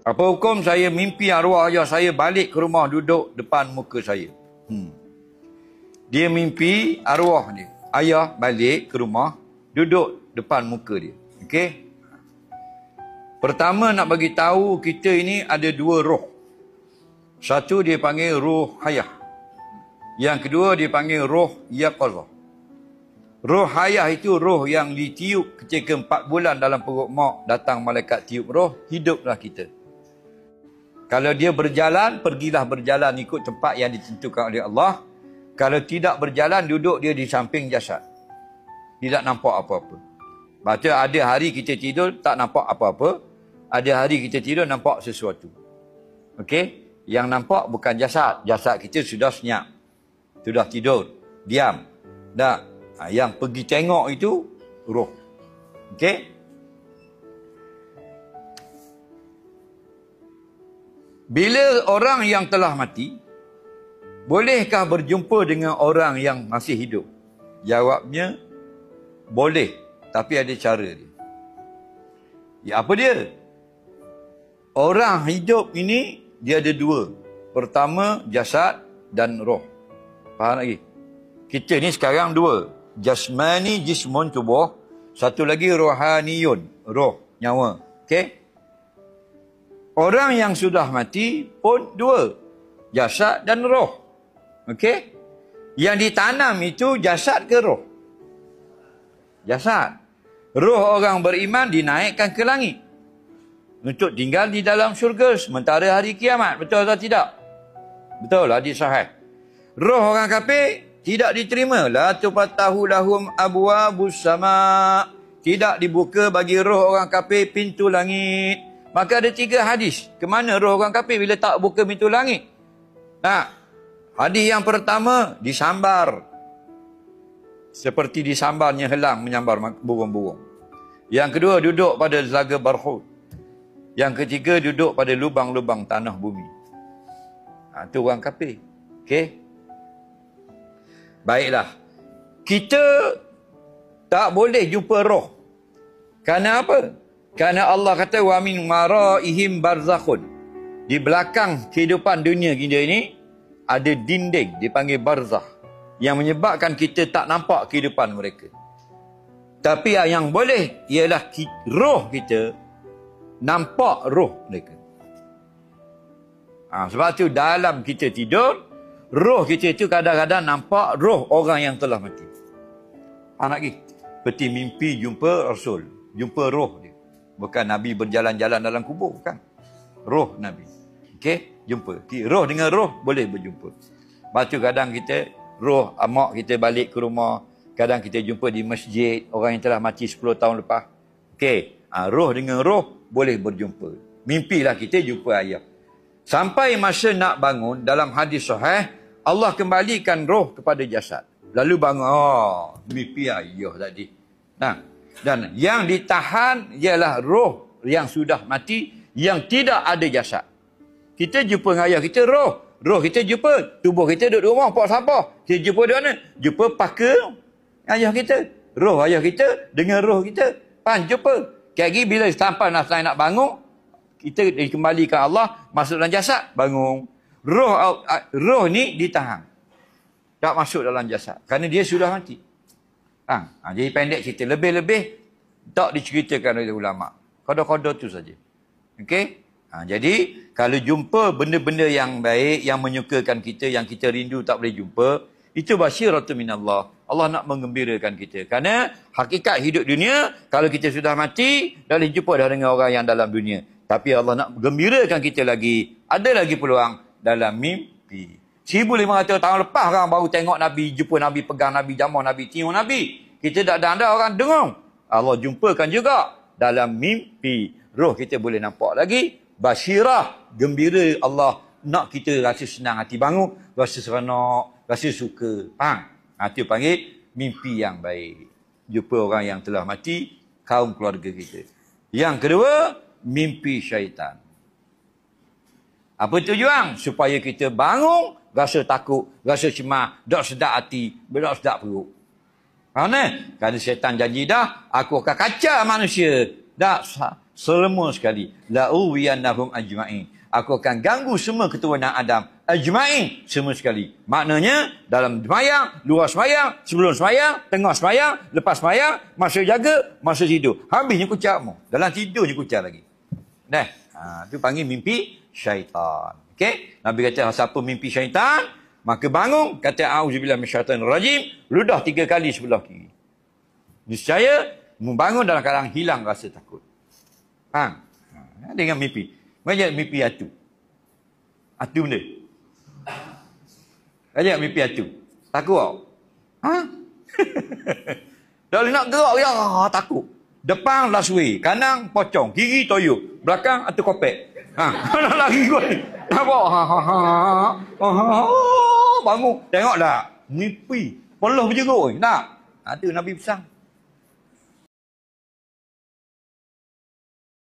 Apa hukum saya mimpi arwah ayah saya balik ke rumah duduk depan muka saya? Dia mimpi arwah dia, ayah balik ke rumah duduk depan muka dia. Okey? Pertama nak bagi tahu kita ini ada dua roh. Satu dia panggil roh hayah. Yang kedua dia panggil roh yaqazah. Roh hayah itu roh yang ditiup ketika 4 bulan dalam perut mak, datang malaikat tiup roh, hiduplah kita. Kalau dia berjalan, pergilah berjalan ikut tempat yang ditentukan oleh Allah. Kalau tidak berjalan, duduk dia di samping jasad. Tidak nampak apa-apa. Baca ada hari kita tidur, tak nampak apa-apa. Ada hari kita tidur, nampak sesuatu. Okey? Yang nampak bukan jasad. Jasad kita sudah senyap. Sudah tidur. Diam. Tak. Yang pergi tengok itu, roh. Okey? Bila orang yang telah mati, bolehkah berjumpa dengan orang yang masih hidup? Jawabnya, boleh. Tapi ada cara dia. Ya, apa dia? Orang hidup ini, dia ada dua. Pertama, jasad dan roh. Faham lagi? Kita ni sekarang dua. Jasmani, jismun, tubuh. Satu lagi rohaniyun, roh, nyawa. Okey? Orang yang sudah mati pun dua. Jasad dan roh. Okey? Yang ditanam itu jasad ke roh? Jasad. Roh orang beriman dinaikkan ke langit. Untuk tinggal di dalam syurga sementara hari kiamat. Betul atau tidak? Betul, hadis sahih. Roh orang kafir tidak diterima. La tufatahu lahum abwabus sama. Tidak dibuka bagi roh orang kafir pintu langit. Maka ada 3 hadis. Kemana roh orang kafir bila tak buka pintu langit? Hadis yang pertama, disambar. Seperti disambarnya helang menyambar burung-burung. Yang kedua, duduk pada zaga barhud. Yang ketiga, duduk pada lubang-lubang tanah bumi. Itu orang kafir. Okey? Baiklah. Kita tak boleh jumpa roh. Kerana apa? Kerana Allah kata wa min waraihim barzakhun. Di belakang kehidupan dunia kita ini ada dinding dipanggil barzakh yang menyebabkan kita tak nampak kehidupan mereka. Tapi yang boleh ialah roh kita nampak roh mereka. Sebab tu dalam kita tidur, roh kita itu kadang-kadang nampak roh orang yang telah mati. Anak lagi seperti mimpi jumpa Rasul, jumpa roh dia. Bukan Nabi berjalan-jalan dalam kubur, bukan. Roh Nabi. Okey, jumpa. Roh dengan roh boleh berjumpa. Lepas tu kadang kita, roh mak kita balik ke rumah. Kadang kita jumpa di masjid, orang yang telah mati 10 tahun lepas. Okey, roh dengan roh boleh berjumpa. Mimpilah kita jumpa ayah. Sampai masa nak bangun, dalam hadis sahih, Allah kembalikan roh kepada jasad. Lalu bangun, mimpi ayah tadi. Dan yang ditahan ialah roh yang sudah mati, yang tidak ada jasad. Kita jumpa dengan ayah kita, roh. Roh kita jumpa, tubuh kita duduk di rumah, pak sampah. Kita jumpa di mana? Jumpa paka ayah kita. Roh ayah kita dengan roh kita. Jumpa. Lagi bila sampai nak bangun, kita dikembalikan Allah, masuk dalam jasad, bangun. Roh ni ditahan. Tak masuk dalam jasad. Kerana dia sudah mati. Jadi pendek cerita. Lebih-lebih tak diceritakan oleh ulama. Kodoh-kodoh tu saja. Okey? Jadi kalau jumpa benda-benda yang baik, yang menyukakan kita, yang kita rindu tak boleh jumpa, itu basyiratun minallah. Allah nak menggembirakan kita. Kerana hakikat hidup dunia, kalau kita sudah mati, dah boleh jumpa dah dengan orang yang dalam dunia. Tapi Allah nak gembirakan kita lagi. Ada lagi peluang dalam mimpi. 1500 tahun lepas orang baru tengok Nabi, jumpa Nabi, pegang Nabi, jamah Nabi, tiup Nabi. Kita tak ada orang dengar. Allah jumpakan juga dalam mimpi. Roh kita boleh nampak lagi. Basyirah, gembira Allah. Nak kita rasa senang hati bangun, rasa seronok, rasa suka. Itu panggil mimpi yang baik. Jumpa orang yang telah mati, kaum keluarga kita. Yang kedua, mimpi syaitan. Apa tujuan? Supaya kita bangun, rasa takut, rasa cemas, tak sedap hati, tak sedap perut. Kerana syaitan janji dah, aku akan kacau manusia. Tak, Semua sekali. La'uwiyannahum ajma'in. Aku akan ganggu semua keturunan Adam. Ajma'in. Semua sekali. Maknanya, dalam semayang, luar semayang, sebelum semayang, tengah semayang, lepas semayang, masa jaga, masa tidur. Habisnya kucakmu. Dalam tidurnya kucak lagi. Dah. Itu panggil mimpi syaitan. Okey? Nabi kata, siapa mimpi syaitan, maka bangun, kata auzubillahi minasyaitanir rajim, ludah 3 kali sebelah kiri. Niscaya membangun dalam keadaan hilang rasa takut. Faham? Dengan mimpi. Banyak mimpi atu. Atu benda. Banyak mimpi atu. Takut tak? Tak boleh nak gerak ya, takut. Depan last way, kanan pocong, kiri toyol, belakang atu kopek. Nak lari kau ni. Nampak? Bangun. Tengok dah. Mimpi. Peluh berjeruk. Tak? Itu Nabi pesan.